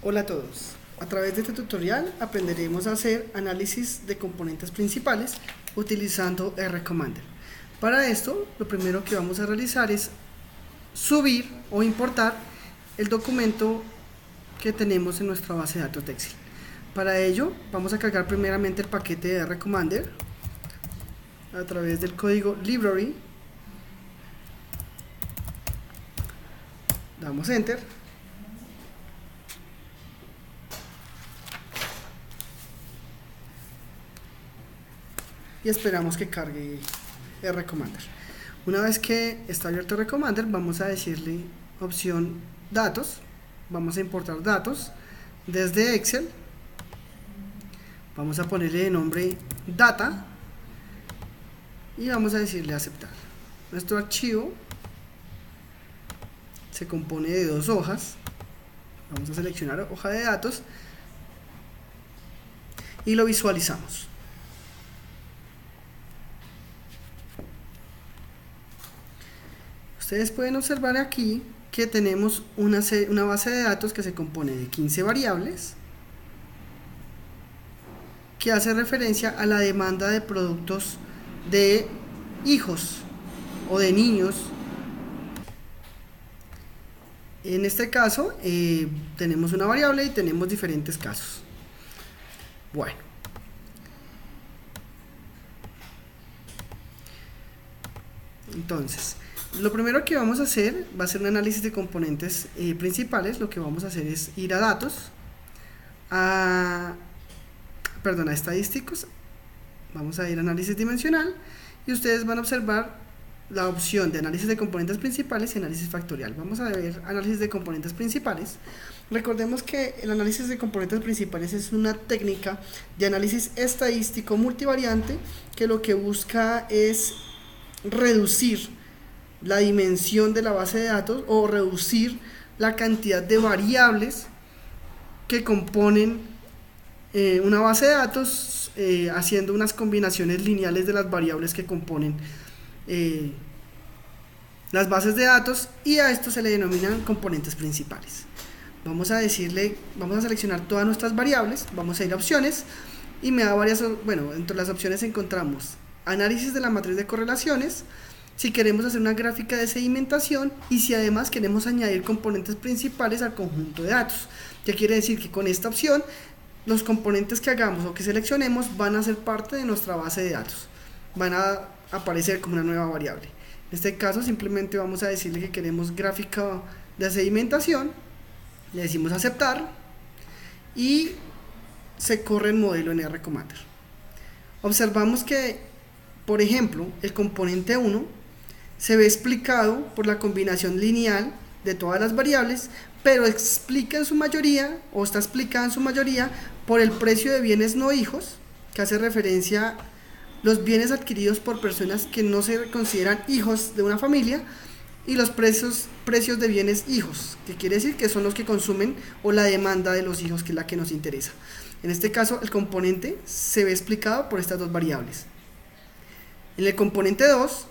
Hola a todos. A través de este tutorial aprenderemos a hacer análisis de componentes principales utilizando RCommander. Para esto, lo primero que vamos a realizar es subir o importar el documento que tenemos en nuestra base de datos de Excel. Para ello, vamos a cargar primeramente el paquete de RCommander a través del código library. Damos Enter. Y esperamos que cargue RCommander. Una vez que está abierto RCommander, vamos a decirle opción datos. Vamos a importar datos desde Excel. Vamos a ponerle de nombre data y vamos a decirle aceptar. Nuestro archivo se compone de dos hojas. Vamos a seleccionar hoja de datos y lo visualizamos. Ustedes pueden observar aquí que tenemos una base de datos que se compone de 15 variables que hace referencia a la demanda de productos de hijos o de niños. En este caso tenemos una variable y tenemos diferentes casos. Bueno, entonces lo primero que vamos a hacer va a ser un análisis de componentes principales. Lo que vamos a hacer es ir a datos, a estadísticos, vamos a ir a análisis dimensional y ustedes van a observar la opción de análisis de componentes principales y análisis factorial. Vamos a ver análisis de componentes principales. Recordemos que el análisis de componentes principales es una técnica de análisis estadístico multivariante que lo que busca es reducir la dimensión de la base de datos o reducir la cantidad de variables que componen una base de datos, haciendo unas combinaciones lineales de las variables que componen las bases de datos, y a esto se le denominan componentes principales. Vamos a seleccionar todas nuestras variables, vamos a ir a opciones y me da varias, entre las opciones encontramos análisis de la matriz de correlaciones, si queremos hacer una gráfica de sedimentación y si además queremos añadir componentes principales al conjunto de datos. ¿Qué quiere decir? Que con esta opción los componentes que hagamos o que seleccionemos van a ser parte de nuestra base de datos, van a aparecer como una nueva variable. En este caso simplemente vamos a decirle que queremos gráfica de sedimentación, le decimos aceptar y se corre el modelo en RCommander. Observamos que, por ejemplo, el componente 1 se ve explicado por la combinación lineal de todas las variables, pero explica en su mayoría, o está explicada en su mayoría, por el precio de bienes no hijos, que hace referencia a los bienes adquiridos por personas que no se consideran hijos de una familia, y los precios de bienes hijos, que quiere decir que son los que consumen o la demanda de los hijos, que es la que nos interesa. En este caso, el componente se ve explicado por estas dos variables. En el componente 2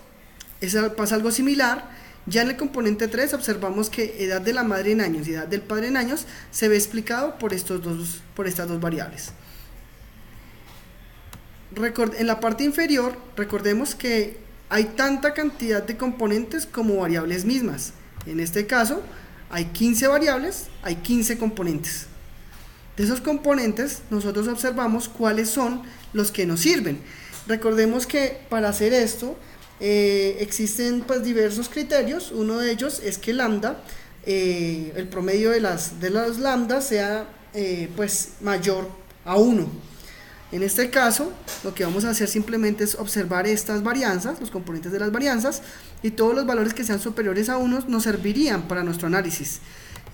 pasa algo similar. Ya en el componente 3 observamos que edad de la madre en años y edad del padre en años se ve explicado por estas dos variables. En la parte inferior, recordemos que hay tanta cantidad de componentes como variables mismas. En este caso, hay 15 variables, hay 15 componentes. De esos componentes, nosotros observamos cuáles son los que nos sirven. Recordemos que para hacer esto, existen diversos criterios. Uno de ellos es que lambda, el promedio de los lambda sea mayor a 1. En este caso, lo que vamos a hacer simplemente es observar estas varianzas, los componentes de las varianzas, y todos los valores que sean superiores a 1 nos servirían para nuestro análisis.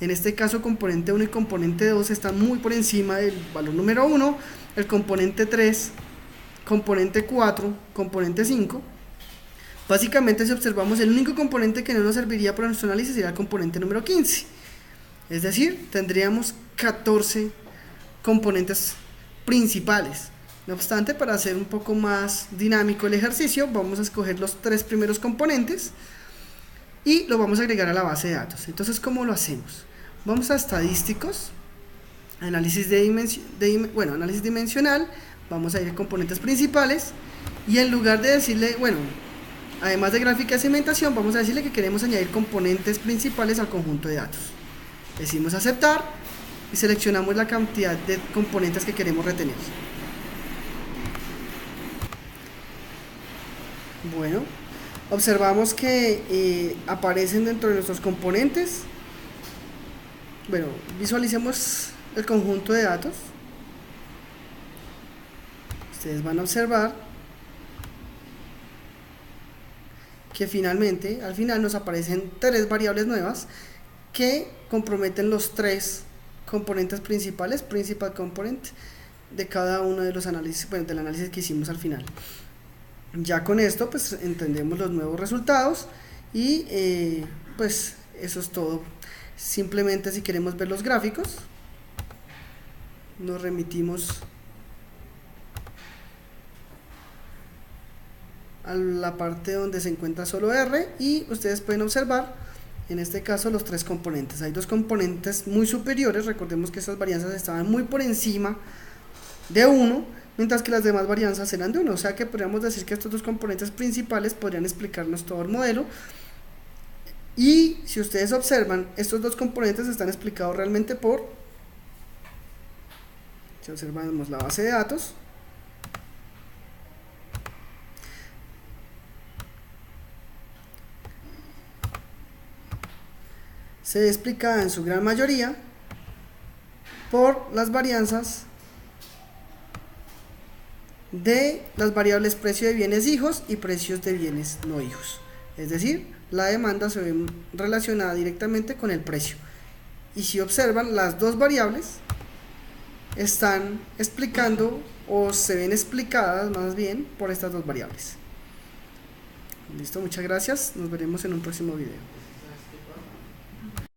En este caso, componente 1 y componente 2 están muy por encima del valor número 1, el componente 3, componente 4, componente 5. Básicamente, si observamos, el único componente que no nos serviría para nuestro análisis sería el componente número 15. Es decir, tendríamos 14 componentes principales. No obstante, para hacer un poco más dinámico el ejercicio, vamos a escoger los 3 primeros componentes y lo vamos a agregar a la base de datos. Entonces, ¿cómo lo hacemos? Vamos a estadísticos, análisis análisis dimensional, vamos a ir a componentes principales, y en lugar de decirle, bueno, además de gráfica de segmentación, vamos a decirle que queremos añadir componentes principales al conjunto de datos. Decimos aceptar y seleccionamos la cantidad de componentes que queremos retener. Bueno, observamos que aparecen dentro de nuestros componentes. Bueno, visualicemos el conjunto de datos. Ustedes van a observar que finalmente, al final nos aparecen 3 variables nuevas que comprometen los 3 componentes principales, principal component, de cada uno de los análisis, bueno, del análisis que hicimos al final. Ya con esto pues entendemos los nuevos resultados y pues eso es todo. Simplemente si queremos ver los gráficos, nos remitimos a la parte donde se encuentra solo R y ustedes pueden observar en este caso los 3 componentes. Hay 2 componentes muy superiores, recordemos que estas varianzas estaban muy por encima de 1, mientras que las demás varianzas eran de 1, o sea que podríamos decir que estos 2 componentes principales podrían explicarnos todo el modelo. Y si ustedes observan, estos 2 componentes están explicados realmente por, si observamos la base de datos, se explica en su gran mayoría por las varianzas de las variables precio de bienes hijos y precios de bienes no hijos. Es decir, la demanda se ve relacionada directamente con el precio. Y si observan, las 2 variables están explicando o se ven explicadas más bien por estas 2 variables. Listo, muchas gracias. Nos veremos en un próximo video.